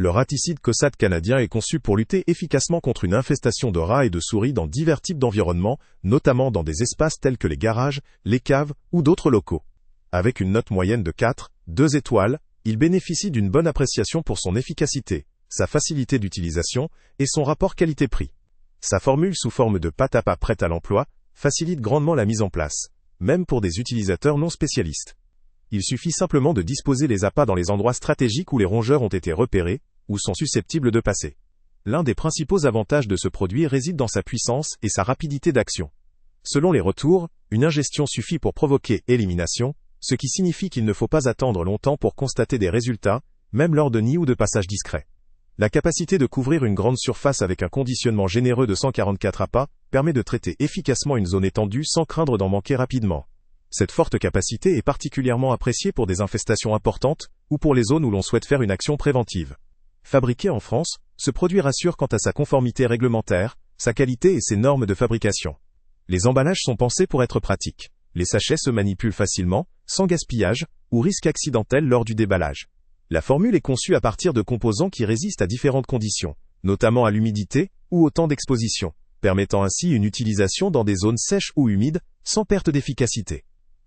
Le raticide Caussade canadien est conçu pour lutter efficacement contre une infestation de rats et de souris dans divers types d'environnements, notamment dans des espaces tels que les garages, les caves ou d'autres locaux. Avec une note moyenne de 4,2 étoiles, il bénéficie d'une bonne appréciation pour son efficacité, sa facilité d'utilisation et son rapport qualité-prix. Sa formule sous forme de pâte à pas prête à l'emploi facilite grandement la mise en place, même pour des utilisateurs non spécialistes. Il suffit simplement de disposer les appâts dans les endroits stratégiques où les rongeurs ont été repérés, ou sont susceptibles de passer. L'un des principaux avantages de ce produit réside dans sa puissance et sa rapidité d'action. Selon les retours, une ingestion suffit pour provoquer élimination, ce qui signifie qu'il ne faut pas attendre longtemps pour constater des résultats, même lors de nids ou de passages discrets. La capacité de couvrir une grande surface avec un conditionnement généreux de 144 appâts permet de traiter efficacement une zone étendue sans craindre d'en manquer rapidement. Cette forte capacité est particulièrement appréciée pour des infestations importantes ou pour les zones où l'on souhaite faire une action préventive. Fabriqué en France, ce produit rassure quant à sa conformité réglementaire, sa qualité et ses normes de fabrication. Les emballages sont pensés pour être pratiques. Les sachets se manipulent facilement, sans gaspillage ou risque accidentel lors du déballage. La formule est conçue à partir de composants qui résistent à différentes conditions, notamment à l'humidité ou au temps d'exposition, permettant ainsi une utilisation dans des zones sèches ou humides, sans perte d'efficacité.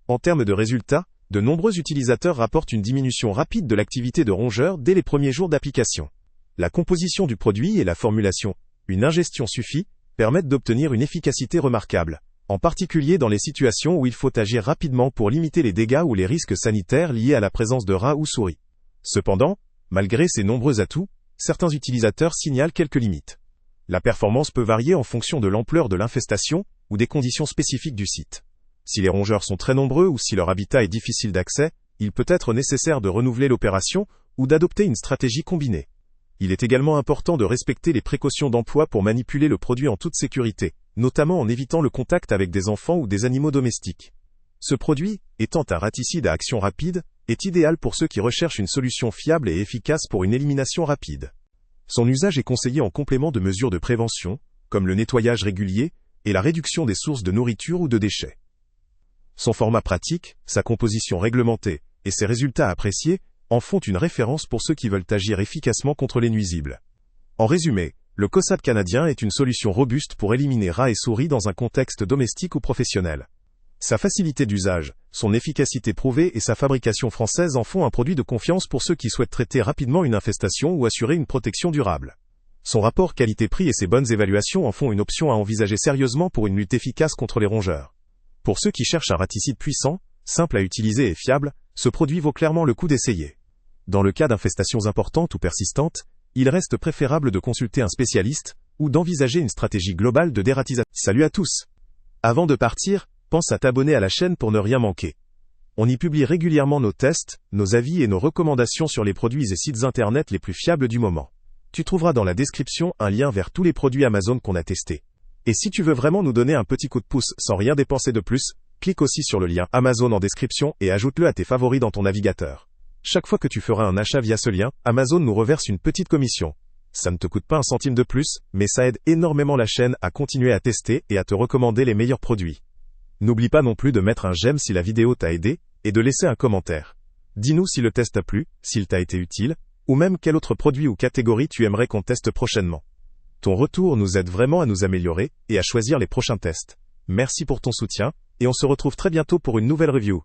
En termes de résultats, de nombreux utilisateurs rapportent une diminution rapide de l'activité de rongeurs dès les premiers jours d'application. La composition du produit et la formulation, une ingestion suffit, permettent d'obtenir une efficacité remarquable, en particulier dans les situations où il faut agir rapidement pour limiter les dégâts ou les risques sanitaires liés à la présence de rats ou souris. Cependant, malgré ces nombreux atouts, certains utilisateurs signalent quelques limites. La performance peut varier en fonction de l'ampleur de l'infestation ou des conditions spécifiques du site. Si les rongeurs sont très nombreux ou si leur habitat est difficile d'accès, il peut être nécessaire de renouveler l'opération ou d'adopter une stratégie combinée. Il est également important de respecter les précautions d'emploi pour manipuler le produit en toute sécurité, notamment en évitant le contact avec des enfants ou des animaux domestiques. Ce produit, étant un raticide à action rapide, est idéal pour ceux qui recherchent une solution fiable et efficace pour une élimination rapide. Son usage est conseillé en complément de mesures de prévention, comme le nettoyage régulier et la réduction des sources de nourriture ou de déchets. Son format pratique, sa composition réglementée et ses résultats appréciés en font une référence pour ceux qui veulent agir efficacement contre les nuisibles. En résumé, le Caussade canadien est une solution robuste pour éliminer rats et souris dans un contexte domestique ou professionnel. Sa facilité d'usage, son efficacité prouvée et sa fabrication française en font un produit de confiance pour ceux qui souhaitent traiter rapidement une infestation ou assurer une protection durable. Son rapport qualité-prix et ses bonnes évaluations en font une option à envisager sérieusement pour une lutte efficace contre les rongeurs. Pour ceux qui cherchent un raticide puissant, simple à utiliser et fiable, ce produit vaut clairement le coup d'essayer. Dans le cas d'infestations importantes ou persistantes, il reste préférable de consulter un spécialiste ou d'envisager une stratégie globale de dératisation. Salut à tous! Avant de partir, pense à t'abonner à la chaîne pour ne rien manquer. On y publie régulièrement nos tests, nos avis et nos recommandations sur les produits et sites internet les plus fiables du moment. Tu trouveras dans la description un lien vers tous les produits Amazon qu'on a testés. Et si tu veux vraiment nous donner un petit coup de pouce sans rien dépenser de plus, clique aussi sur le lien Amazon en description et ajoute-le à tes favoris dans ton navigateur. Chaque fois que tu feras un achat via ce lien, Amazon nous reverse une petite commission. Ça ne te coûte pas un centime de plus, mais ça aide énormément la chaîne à continuer à tester et à te recommander les meilleurs produits. N'oublie pas non plus de mettre un j'aime si la vidéo t'a aidé, et de laisser un commentaire. Dis-nous si le test t'a plu, s'il t'a été utile, ou même quel autre produit ou catégorie tu aimerais qu'on teste prochainement. Ton retour nous aide vraiment à nous améliorer et à choisir les prochains tests. Merci pour ton soutien, et on se retrouve très bientôt pour une nouvelle review.